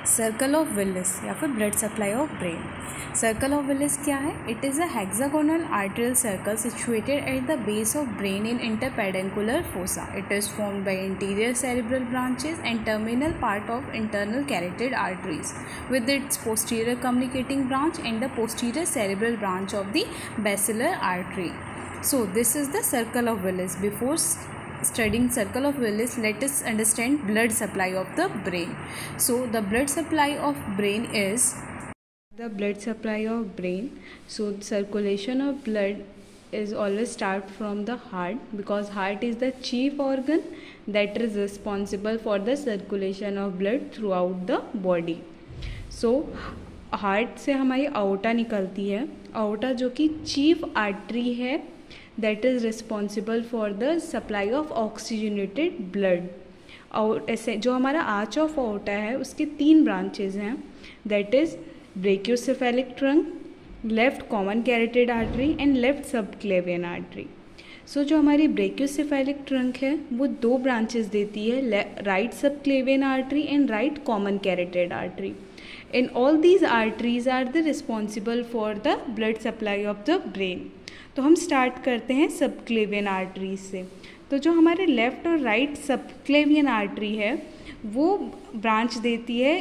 Circle of Willis या फिर blood supply of brain. Circle of Willis क्या है? It is a hexagonal arterial circle situated at the base of brain in interpeduncular fossa. It is formed by anterior cerebral branches and terminal part of internal carotid arteries with its posterior communicating branch and the posterior cerebral branch of the basilar artery. So this is the circle of Willis. Before studying circle of Willis, let us understand blood supply of the brain. So the blood supply of brain is the blood supply of brain. So circulation of blood is always start from the heart, because heart is the chief organ that is responsible for the circulation of blood throughout the body. So heart से हमारी outta निकलती है, outta जो कि chief artery है that is responsible for the supply of oxygenated blood. और ऐसे जो हमारा आर्च ऑफ आउटा है उसके 3 ब्रांचेज हैं, that is brachiocephalic trunk, left common carotid artery and left subclavian artery. So जो हमारी ब्रेकियोसेफेलिक ट्रंक है वो 2 ब्रांचेस देती है, right subclavian artery and right common carotid artery. And all these arteries are the responsible for the blood supply of the brain. तो हम start करते हैं सबक्लेवियन आर्टरी से. तो जो हमारे लेफ़्ट और राइट सबक्लेवियन आर्टरी है वो ब्रांच देती है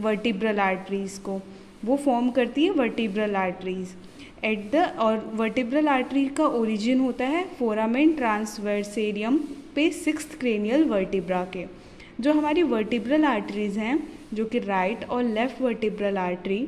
वर्टिब्रल आर्टरीज़ को, वो फॉर्म करती है वर्टिब्रल आर्टरीज़ एट द. और वर्टिब्रल आर्टरी का ओरिजिन होता है फोरामेन ट्रांसवर्सेरियम पे 6th क्रेनियल वर्टिब्रा के. जो हमारी वर्टिब्रल आर्टरीज़ हैं जो कि राइट और लेफ़्ट वर्टिब्रल आर्टरी,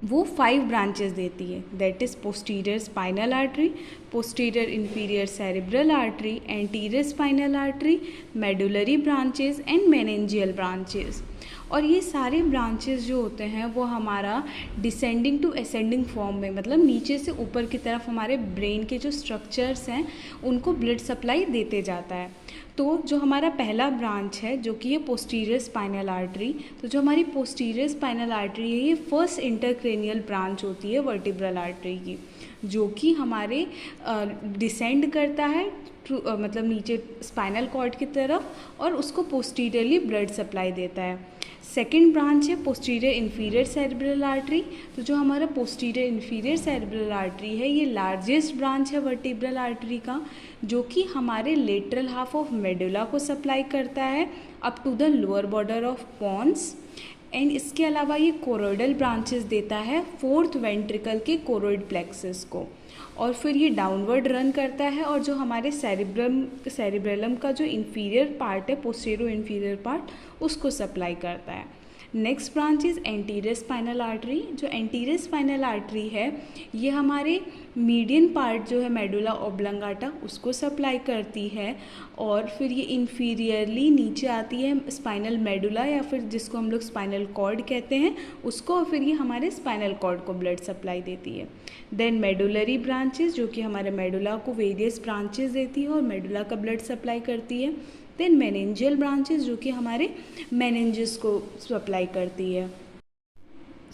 वो 5 ब्रांचेस देती है, that is posterior spinal artery, posterior inferior cerebral artery, anterior spinal artery, medullary branches and meningeal branches. और ये सारे ब्रांचेस जो होते हैं वो हमारा डिसेंडिंग टू असेंडिंग फॉर्म में, मतलब नीचे से ऊपर की तरफ हमारे ब्रेन के जो स्ट्रक्चर्स हैं उनको ब्लड सप्लाई देते जाता है. तो जो हमारा पहला ब्रांच है जो कि ये पोस्टीरियर स्पाइनल आर्टरी, तो जो हमारी पोस्टीरियर स्पाइनल आर्टरी है ये फर्स्ट इंटरक्रेनियल ब्रांच होती है वर्टिब्रल आर्टरी की, जो कि हमारे डिसेंड करता है मतलब नीचे स्पाइनल कॉर्ड की तरफ और उसको पोस्टीरियरली ब्लड सप्लाई देता है. सेकेंड ब्रांच है पोस्टीरियर इन्फीरियर सेरेब्रल आर्टरी. तो जो हमारा पोस्टीरियर इन्फीरियर सेरेब्रल आर्टरी है ये लार्जेस्ट ब्रांच है वर्टिब्रल आर्टरी का, जो कि हमारे लेटरल हाफ ऑफ मेडुला को सप्लाई करता है up to the lower border of pons. And इसके अलावा ये कोरोइडल ब्रांचेस देता है 4th वेंट्रिकल के कोरोइड प्लेक्सस को, और फिर ये डाउनवर्ड रन करता है और जो हमारे सेरिब्रलम का जो इन्फीरियर पार्ट है, पोस्टीरियर इन्फीरियर पार्ट, उसको सप्लाई करता है. Next branch is anterior spinal artery. जो एंटीरियर स्पाइनल आर्टरी है ये हमारे मीडियन पार्ट जो है मेडुला ऑब्लंगाटा उसको सप्लाई करती है, और फिर ये इन्फीरियरली नीचे आती है स्पाइनल मेडुला या फिर जिसको हम लोग स्पाइनल कॉर्ड कहते हैं उसको, और फिर ये हमारे स्पाइनल कॉर्ड को ब्लड सप्लाई देती है. देन मेडुलरी ब्रांचेस जो कि हमारे मेडुला को वेरियस ब्रांचेस देती है और मेडुला का ब्लड सप्लाई करती है. देन मेनेंजियल ब्रांचेस जो कि हमारे मेनेंजिस को सप्लाई करती है.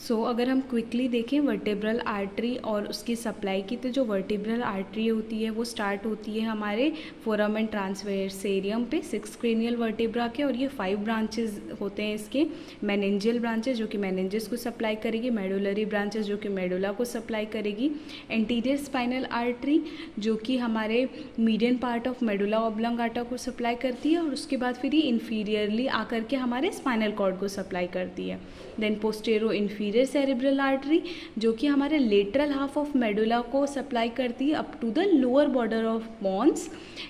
सो अगर हम क्विकली देखें वर्टिब्रल आर्टरी और उसकी सप्लाई की, तो जो वर्टिब्रल आर्टरी होती है वो स्टार्ट होती है हमारे फोरामेन ट्रांसवर्सेरियम पे 6th क्रेनियल वर्टिब्रा के, और ये 5 ब्रांचेस होते हैं इसके. मेनेंजियल ब्रांचेस जो कि मेनेंजिस को सप्लाई करेगी, मेडुलरी ब्रांचेस जो कि मेडुला को सप्लाई करेगी, एंटीरियर स्पाइनल आर्टरी जो कि हमारे median part of medulla oblongata को सप्लाई करती है, और उसके बाद फिर ये इन्फीरियरली आकर के हमारे स्पाइनल कॉर्ड को सप्लाई करती है. Then postero inferior cerebral artery जो कि हमारे लेटरल हाफ ऑफ मेडुला को सप्लाई करती है up to the lower border of pons,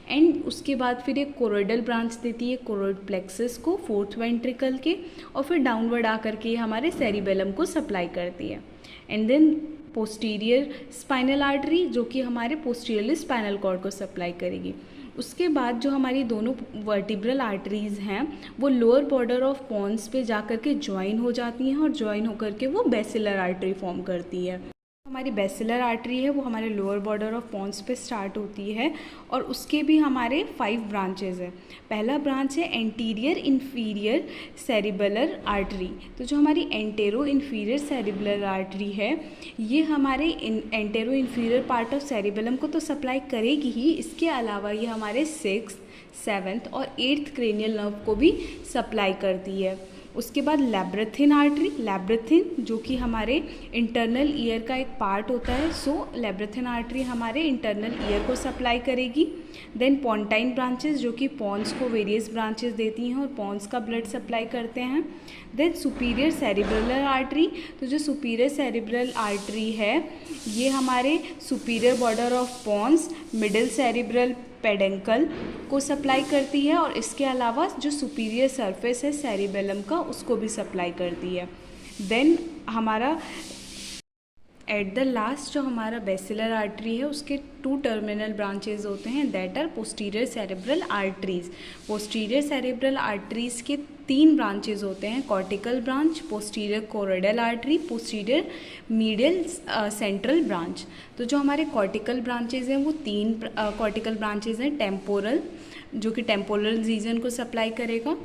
and उसके बाद फिर एक कोरोइडल ब्रांच देती है कोरोइड प्लेक्सस को 4th वेंट्रिकल के, और फिर डाउनवर्ड आकर के हमारे सेरिबेलम को सप्लाई करती है. And then posterior spinal artery जो कि हमारे पोस्टीरियरली स्पाइनल कॉर्ड को सप्लाई करेगी. उसके बाद जो हमारी दोनों वर्टिब्रल आर्टरीज़ हैं वो लोअर बॉर्डर ऑफ पॉन्स पे जाकर के ज्वाइन हो जाती हैं, और ज्वाइन होकर के वो बेसिलर आर्टरी फॉर्म करती है. हमारी बेसिलर आर्टरी है वो हमारे लोअर बॉर्डर ऑफ पॉन्स पे स्टार्ट होती है, और उसके भी हमारे 5 ब्रांचेस हैं. पहला ब्रांच है एंटीरियर इन्फीरियर सेरिबेलर आर्टरी. तो जो हमारी एंटेरो इन्फीरियर सेरिबेलर आर्टरी है ये हमारे antero inferior part of cerebellum को तो सप्लाई करेगी ही, इसके अलावा ये हमारे 6th, 7th और 8th क्रेनियल नर्व को भी सप्लाई करती है. उसके बाद लैब्रेथिन आर्टरी, लैब्रेथिन जो कि हमारे इंटरनल ईयर का एक पार्ट होता है, सो लैब्रेथिन आर्टरी हमारे इंटरनल ईयर को सप्लाई करेगी। देन पोंटाइन ब्रांचेस जो कि पॉन्स को वेरियस ब्रांचेस देती हैं और पॉन्स का ब्लड सप्लाई करते हैं। देन सुपीरियर सेरिब्रल आर्टरी, तो जो सुपीरियर सेरिब्रल आर्टरी है ये हमारे superior border of pons, middle cerebral peduncle को सप्लाई करती है और इसके अलावा जो सुपीरियर सरफेस है सेरिबेलम का उसको भी सप्लाई करती है। देन हमारा एट द लास्ट जो हमारा बेसिलर आर्टरी है उसके 2 टर्मिनल ब्रांचेज होते हैं, that are posterior cerebral arteries. Posterior cerebral arteries के 3 ब्रांचेज होते हैं, cortical branch, posterior choroidal artery, posterior medial central branch. तो जो हमारे कॉर्टिकल ब्रांचेज हैं वो 3 कॉर्टिकल ब्रांचेज हैं, टेम्पोरल जो कि टेम्पोरल रीजन को सप्लाई करेगा,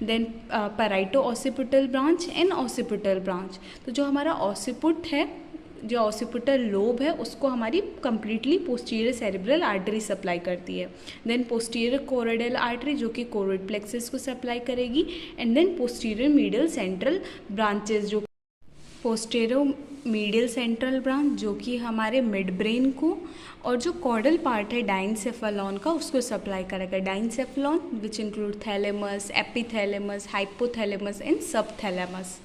then parieto occipital branch and occipital branch. तो जो हमारा ऑसिपुट है, जो ऑसिपिटल लोब है उसको हमारी completely posterior cerebral artery supply करती है। देन पोस्टीरियर कोरोइडल आर्टरी जो कि कोरोइड प्लेक्सस को सप्लाई करेगी, and then posterior medial central branches जो पोस्टीरियर मीडियल सेंट्रल ब्रांच जो कि हमारे मिड ब्रेन को, और जो कॉर्डल पार्ट है डाइनसेफेलॉन का उसको सप्लाई करेगा। Diencephalon which include thalamus, epithalamus, hypothalamus and subthalamus.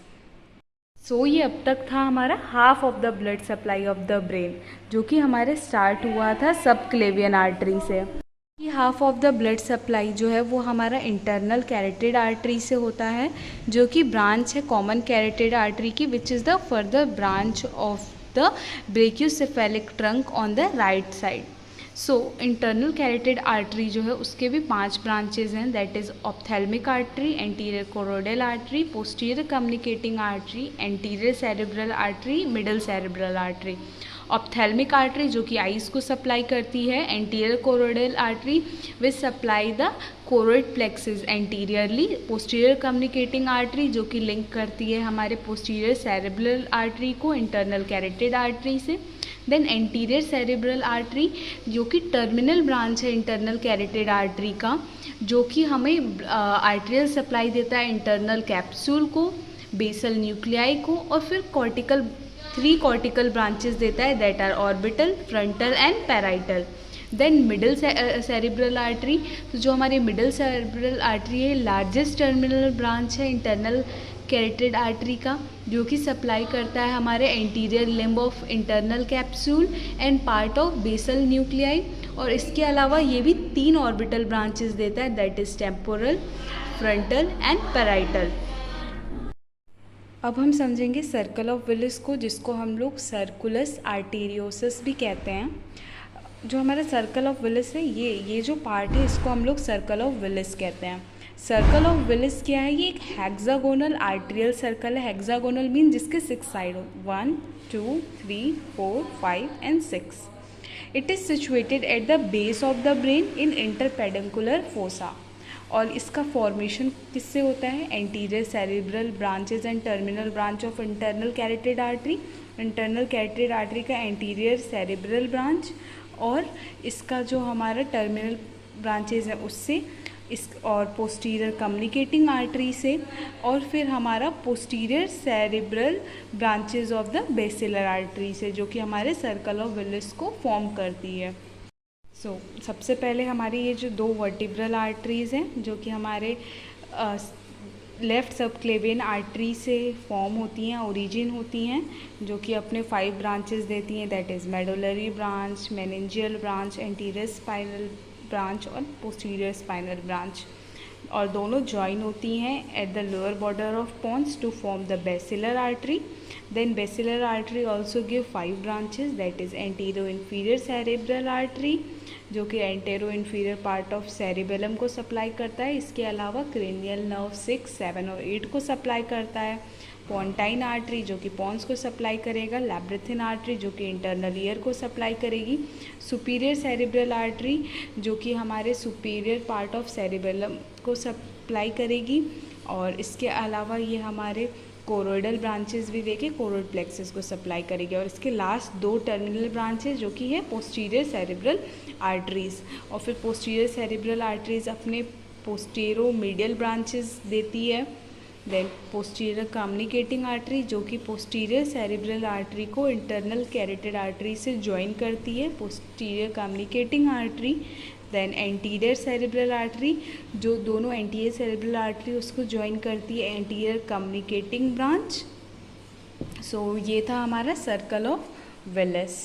So ये अब तक था हमारा half of the blood supply of the brain, जो कि हमारे स्टार्ट हुआ था सबक्लेवियन आर्टरी से। ये half of the blood supply जो है वो हमारा इंटरनल कैरोटिड आर्टरी से होता है, जो कि ब्रांच है कॉमन कैरोटिड आर्टरी की, which is the further branch of the brachiocephalic trunk on the right side. So internal carotid artery जो है उसके भी 5 ब्रांचेज हैं, that is ophthalmic artery, anterior choroidal artery, posterior communicating artery, anterior cerebral artery, middle cerebral artery. Ophthalmic artery जो कि eyes को supply करती है, anterior choroidal artery which supply the choroid plexus anteriorly, posterior communicating artery जो कि link करती है हमारे पोस्टीरियर सेरेब्रल आर्टरी को इंटरनल कैरोटिड आर्टरी से। देन एंटीरियर सेरेब्रल आर्टरी जो कि टर्मिनल ब्रांच है इंटरनल कैरोटिड आर्टरी का, जो कि हमें आर्टरियल सप्लाई देता है इंटरनल कैप्सूल को, बेसल न्यूक्लियाई को, और फिर कॉर्टिकल 3 कॉर्टिकल ब्रांचेस देता है, that are orbital, frontal and parietal. Then middle cerebral artery, तो जो हमारी मिडल सेरेब्रल आर्टरी है लार्जेस्ट टर्मिनल ब्रांच है इंटरनल कैरोटिड आर्टरी का, जो कि सप्लाई करता है हमारे anterior limb of internal capsule and part of basal nuclei, और इसके अलावा ये भी 3 ऑर्बिटल ब्रांचेस देता है, that is temporal, frontal and parietal. अब हम समझेंगे सर्कल ऑफ विलिस को, जिसको हम लोग सर्कुलस आर्टेरियोसस भी कहते हैं। जो हमारा सर्कल ऑफ विलिस है ये जो पार्ट है इसको हम लोग सर्कल ऑफ विलिस कहते हैं। सर्कल ऑफ विलिस क्या है? ये एक हेक्सागोनल आर्टेरियल सर्कल है। हेक्सागोनल मीन जिसके 6 साइड हो, 1 2 3 4 5 and 6। It is situated at the base of the brain in interpeduncular fossa. और इसका फॉर्मेशन किससे होता है? Anterior cerebral branches and terminal branch of internal carotid artery. Internal carotid artery का anterior cerebral branch और इसका जो हमारा टर्मिनल ब्रांचेज है उससे, इस और पोस्टीरियर कम्युनिकेटिंग आर्टरी से, और फिर हमारा posterior cerebral branches of the basilar artery से, जो कि हमारे सर्कल ऑफ विलिस को फॉर्म करती है। सबसे पहले हमारी ये जो 2 वर्टिब्रल आर्टरीज़ हैं जो कि हमारे लेफ़्ट सबक्लेवियन आर्टरी से फॉर्म होती हैं, ओरिजिन होती हैं, जो कि अपने 5 ब्रांचेस देती हैं, that is medullary branch, meningeal branch, anterior spinal branch और पोस्टीरियर स्पाइनल ब्रांच, और दोनों ज्वाइन होती हैं at the lower border of pons to form the basilar artery. Then basilar artery also give 5 branches, that is anterior-inferior cerebral artery जो कि anterior-inferior part of cerebellum को supply करता है। इसके अलावा cranial nerve 6, 7 और 8 को सप्लाई करता है। पोंटाइन आर्टरी जो कि पॉन्स को सप्लाई करेगा। लैब्रेथिन आर्टरी जो कि इंटरनल ईयर को सप्लाई करेगी। सुपीरियर सेरिब्रल आर्टरी जो कि हमारे सुपीरियर पार्ट ऑफ सेरिबेलम को सप्लाई करेगी, और इसके अलावा ये हमारे कोरोइडल ब्रांचेस भी देके कोरोइड प्लेक्सस को सप्लाई करेगी। और इसके लास्ट 2 टर्मिनल ब्रांचेस जो कि है पोस्टीरियर सेरिब्रल आर्टरीज़, और फिर पोस्टीरियर सेरिब्रल आर्टरीज़ अपने पोस्टेरो मीडियल ब्रांचेस देती है, देन पोस्टीरियर कम्युनिकेटिंग आर्टरी जो कि पोस्टीरियर सेरिब्रल आर्टरी को इंटरनल कैरोटिड आर्टरी से ज्वाइन करती है, posterior communicating artery. Then anterior cerebral artery जो दोनों एंटीरियर सेरिब्रल आर्टरी उसको ज्वाइन करती है, एंटीरियर कम्युनिकेटिंग ब्रांच। सो ये था हमारा सर्कल ऑफ विलिस।